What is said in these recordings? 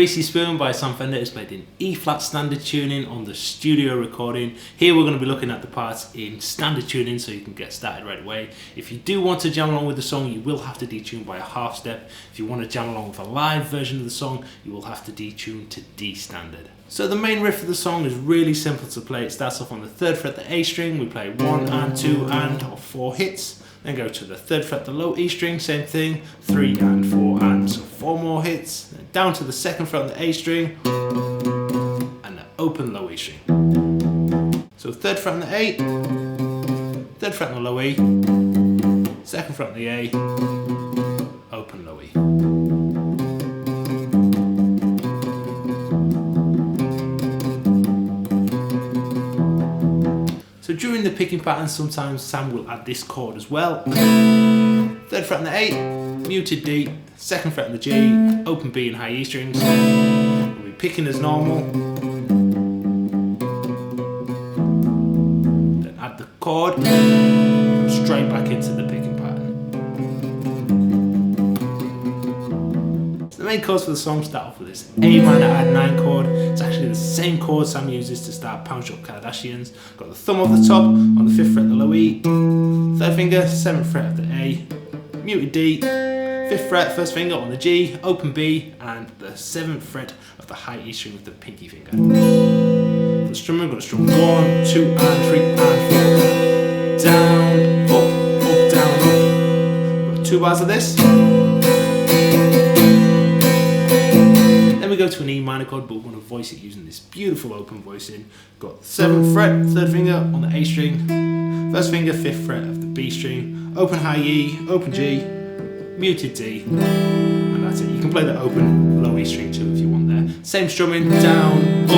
Greasy Spoon by Sam Fender is played in E-flat standard tuning on the studio recording. Here we're going to be looking at the parts in standard tuning so you can get started right away. If you do want to jam along with the song, you will have to detune by a half step. If you want to jam along with a live version of the song, you will have to detune to D standard. So the main riff of the song is really simple to play. It starts off on the 3rd fret, the A string. We play 1 and 2 and or 4 hits. Then go to the 3rd fret, the low E string, same thing, 3 and 4 and, so 4 more hits. Then down to the 2nd fret on the A string, and the open low E string. So 3rd fret on the A, 3rd fret on the low E, 2nd fret on the A, open low E. So during the picking pattern, sometimes Sam will add this chord as well. 3rd fret on the A, muted D, 2nd fret on the G, open B and high E strings. We'll be picking as normal. Then add the chord, straight back into the picking pattern. So the main chords for the song start off with this A minor add 9 chord. It's actually the same chord Sam uses to start Pound Shop Kardashians. Got the thumb off the top, on the 5th fret the low E, 3rd finger, 7th fret of the A, muted D, 5th fret, 1st finger on the G, open B, and the 7th fret of the high E string with the pinky finger. For the strumming, we're going to strum 1, 2 and 3 and 4. Down, up, down, up. We've got 2 bars of this. Then we go to an E minor chord, but we want to voice it using this beautiful open voicing. Got 7th fret, 3rd finger on the A string, 1st finger, 5th fret of the B string, open high E, open G, muted D, and that's it. You can play the open low E string too if you want there. Same strumming, down, up,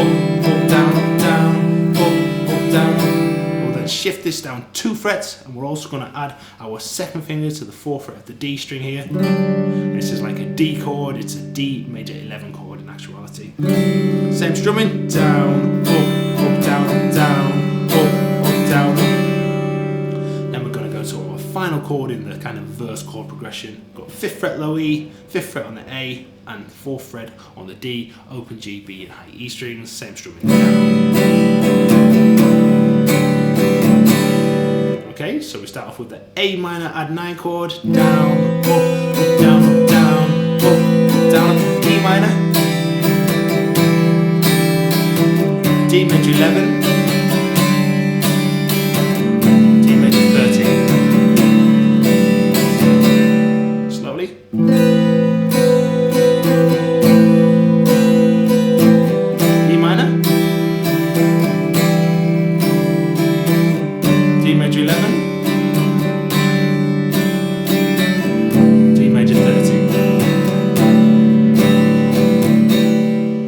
down, down, up, down. We'll then shift this down 2 frets, and we're also going to add our 2nd finger to the 4th fret of the D string here. This is like a D chord, it's a D major 11 chord in actuality. Same strumming, down, up, down, down, up, down. Then we're going to go to our final chord in the kind of verse chord progression. Got 5th fret low E, 5th fret on the A, and 4th fret on the D, open G, B, and high E strings. Same strumming down. Okay, so we start off with the A minor add 9 chord, down, up, down, down, up, down, E minor, D major 11, D major 13. Slowly. E minor, D major 11, D major 13.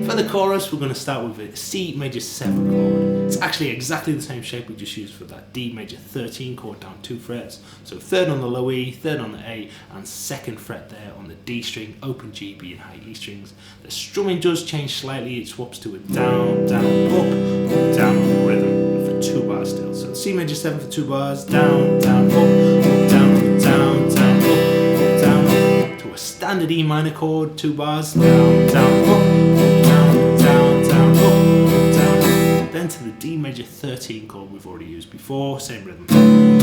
For the chorus, we're going to start with a C major 7 chord. It's actually exactly the same shape we just used for that D major 13 chord down 2 frets. So 3rd on the low E, 3rd on the A, and 2nd fret there on the D string, open G, B, and high E strings. The strumming does change slightly. It swaps to a down, down, up, down on the rhythm for 2 bars still. So C major 7 for 2 bars, down, down, up, down, down, down, up, down, up, to a standard E minor chord, 2 bars, down, down, up, down, down, down, up, down, then to the D major 13 chord we've already used before, same rhythm. And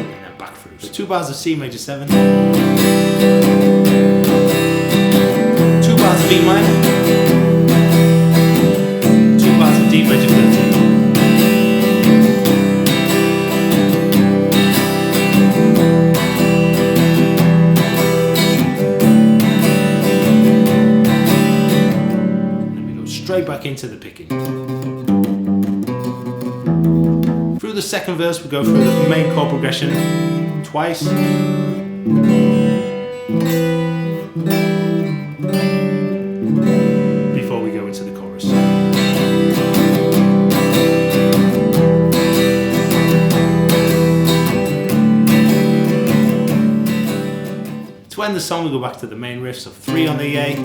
then back through. So 2 bars of C major 7, 2 bars of E minor, 2 bars of D major 13. Straight back into the picking. Through the 2nd verse, we go through the main chord progression twice. Before we go into the chorus. To end the song, we go back to the main riff. So 3 on the A,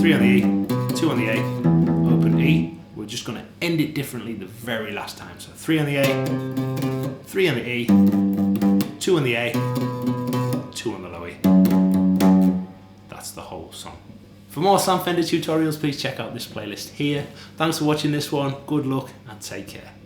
3 on the E, 2 on the A, open E. We're just going to end it differently the very last time. So 3 on the A, 3 on the E, 2 on the A, 2 on the low E. That's that's the whole song. For more Sam Fender tutorials, please check out this playlist here. Thanks for watching this one, good luck and take care.